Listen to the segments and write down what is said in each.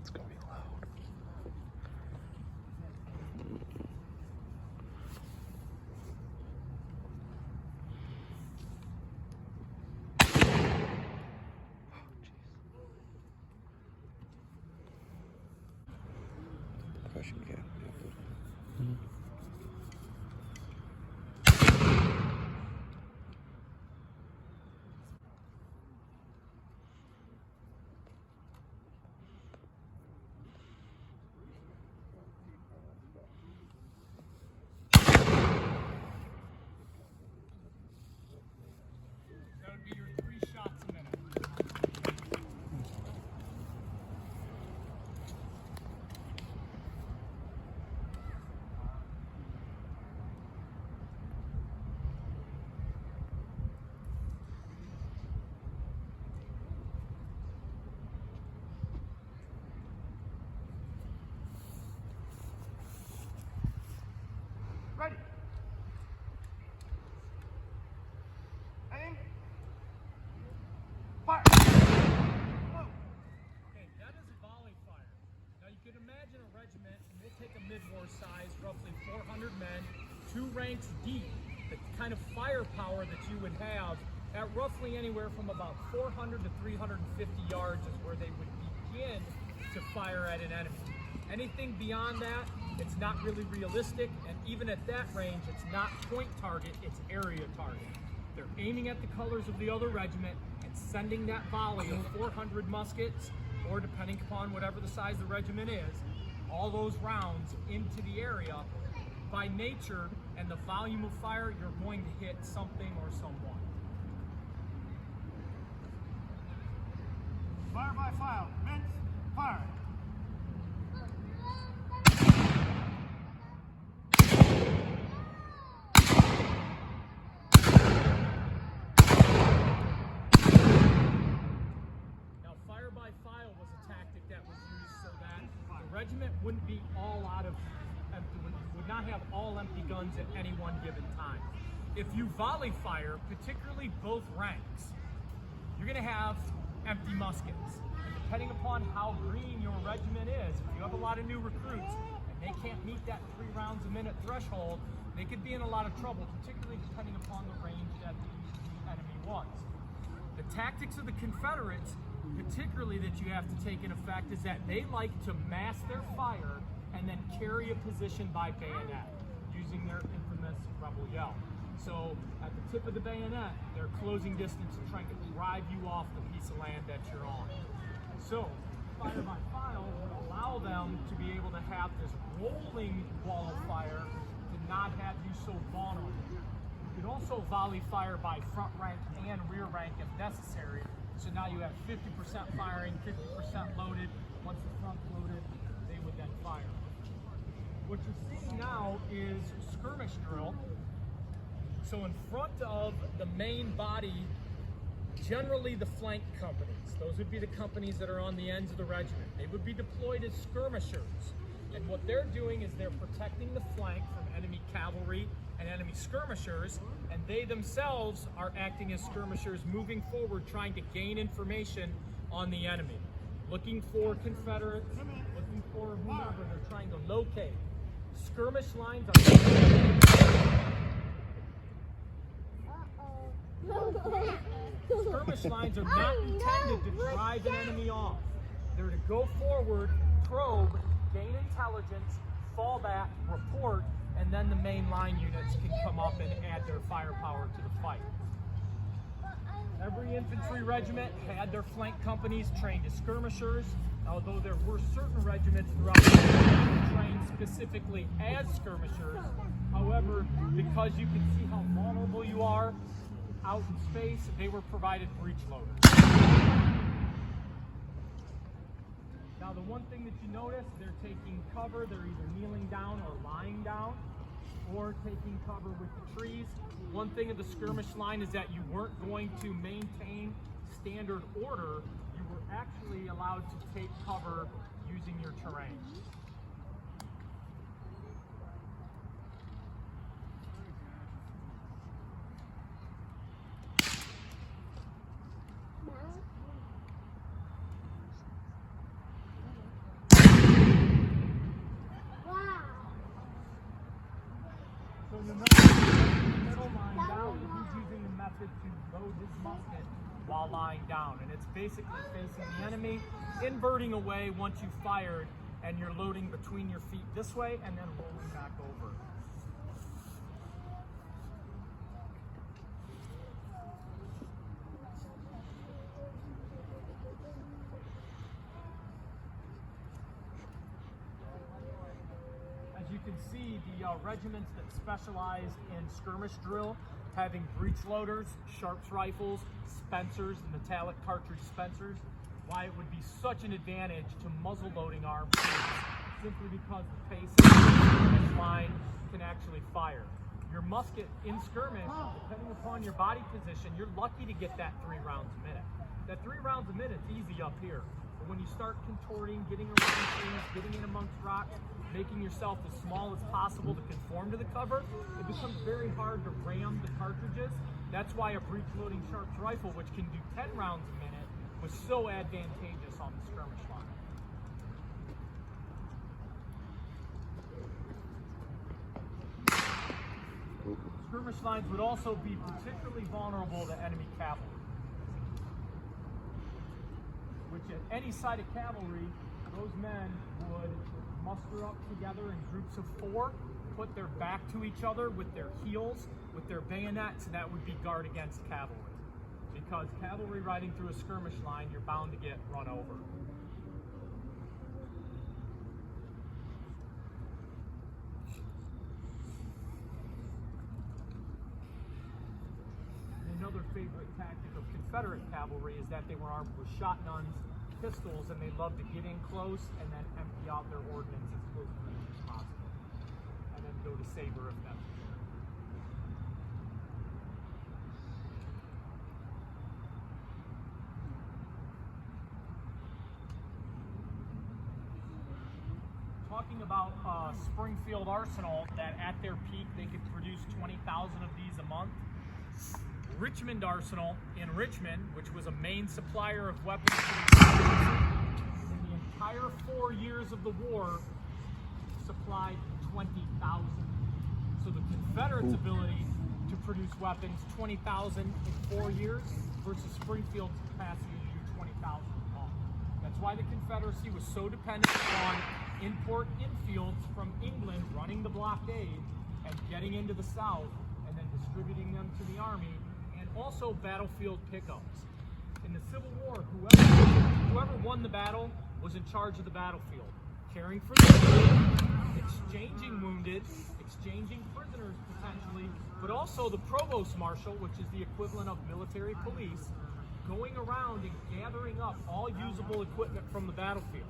It's gonna be loud. Question gap. That would be your 3 shots a minute. Ready. Aim. Fire. Whoa. Okay, that is a volley fire. Now you can imagine a regiment, and we'll take a mid-war size, roughly 400 men, 2 ranks deep. The kind of firepower that you would have at roughly anywhere from about 400 to 350 yards is where they would begin to fire at an enemy. Anything beyond that, it's not really realistic, and even at that range, it's not point target, it's area target. They're aiming at the colors of the other regiment and sending that volley of 400 muskets, or depending upon whatever the size the regiment is, all those rounds into the area. By nature and the volume of fire, you're going to hit something or someone. Fire by file. Commence. Fire. Now, fire by file was a tactic that was used so that the regiment wouldn't be all out of empty, would not have all empty guns at any one given time. If you volley fire, particularly both ranks, you're going to have empty muskets. And depending upon how green your regiment is, if you have a lot of new recruits and they can't meet that 3 rounds a minute threshold, they could be in a lot of trouble, particularly depending upon the range that the enemy was. The tactics of the Confederates, particularly that you have to take in effect, is that they like to mass their fire and then carry a position by bayonet, using their infamous rebel yell. So at the tip of the bayonet, they're closing distance and trying to drive you off the piece of land that you're on. So fire by file would allow them to be able to have this rolling wall of fire to not have you so vulnerable. You could also volley fire by front rank and rear rank if necessary. So now you have 50% firing, 50% loaded. Once the front's loaded, they would then fire. What you're seeing now is skirmish drill. So in front of the main body, generally the flank companies, those would be the companies that are on the ends of the regiment. They would be deployed as skirmishers. And what they're doing is they're protecting the flank from enemy cavalry and enemy skirmishers, and they themselves are acting as skirmishers, moving forward, trying to gain information on the enemy. Looking for Confederates, looking for whomever they're trying to locate. Skirmish lines are... Skirmish lines are not intended to drive an enemy off. They're to go forward, probe, gain intelligence, fall back, report, and then the main line units can come up and add their firepower to the fight. Every infantry regiment had their flank companies trained as skirmishers, although there were certain regiments throughout the country trained specifically as skirmishers. However, because you can see how vulnerable you are out in space, they were provided breech loaders. Now the one thing that you notice, they're taking cover, they're either kneeling down or lying down, or taking cover with the trees. One thing of the skirmish line is that you weren't going to maintain standard order, you were actually allowed to take cover using your terrain. So you'll notice the middle line down, he's using the method to load his musket while lying down. And it's basically facing the enemy, inverting away once you've fired, and you're loading between your feet this way and then rolling back over. As you can see, the regiments that specialized in skirmish drill, having breech loaders, Sharps rifles, Spencers, metallic cartridge Spencers, why it would be such an advantage to muzzle loading arms simply because the pace of the skirmish line can actually fire. Your musket in skirmish, depending upon your body position, you're lucky to get that 3 rounds a minute. That 3 rounds a minute is easy up here. But when you start contorting, getting around trees, getting in amongst rocks, making yourself as small as possible to conform to the cover, it becomes very hard to ram the cartridges. That's why a breech loading Sharps rifle, which can do 10 rounds a minute, was so advantageous on the skirmish line. Skirmish lines would also be particularly vulnerable to enemy cavalry, which at any side of cavalry, those men would muster up together in groups of 4, put their back to each other with their heels, with their bayonets, and that would be guard against cavalry. Because cavalry riding through a skirmish line, you're bound to get run over. Another favorite tactic of Confederate cavalry is that they were armed with shotguns, pistols, and they loved to get in close and then empty out their ordnance as close to them as possible, and then go to saber if necessary. Talking about Springfield Arsenal, that at their peak they could produce 20,000 of these a month. Richmond Arsenal in Richmond, which was a main supplier of weapons to the Confederacy, in the entire 4 years of the war, supplied 20,000. So the Confederates' ability to produce weapons, 20,000 in 4 years, versus Springfield's capacity to do 20,000 a month. That's why the Confederacy was so dependent on import infields from England running the blockade and getting into the South and then distributing them to the Army, and also battlefield pickups. In the Civil War, whoever won the battle was in charge of the battlefield, caring for the wounded, exchanging wounded, exchanging prisoners potentially, but also the provost marshal, which is the equivalent of military police, going around and gathering up all usable equipment from the battlefield.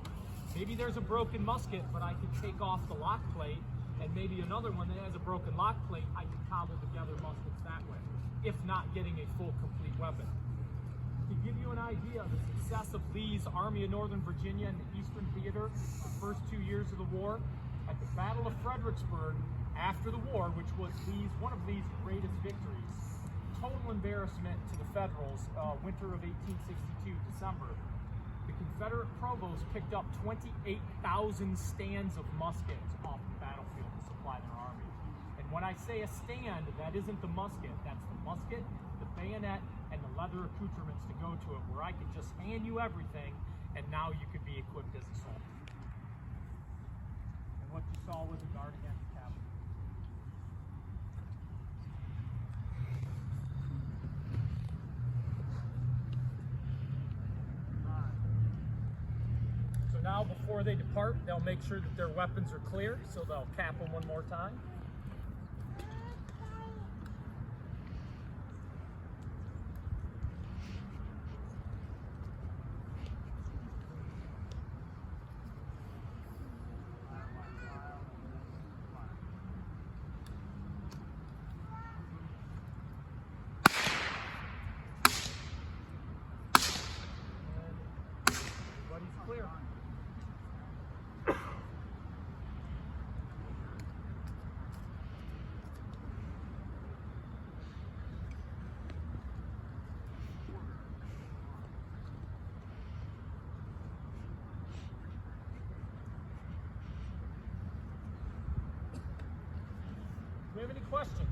Maybe there's a broken musket, but I can take off the lock plate, and maybe another one that has a broken lock plate, I can cobble together muskets that way, if not getting a full, complete weapon. To give you an idea of the success of Lee's Army of Northern Virginia and the Eastern Theater the first 2 years of the war, at the Battle of Fredericksburg after the war, which was one of Lee's greatest victories, total embarrassment to the Federals, winter of 1862, December, the Confederate provost picked up 28,000 stands of muskets off the battlefield to supply their army. And when I say a stand, that isn't the musket. That's the musket, the bayonet, and the leather accoutrements to go to it, where I could just hand you everything, and now you could be equipped as a soldier. And what you saw was a guard against cavalry. Now, before they depart, they'll make sure that their weapons are clear, so they'll cap them one more time. Everybody's clear. We have any questions?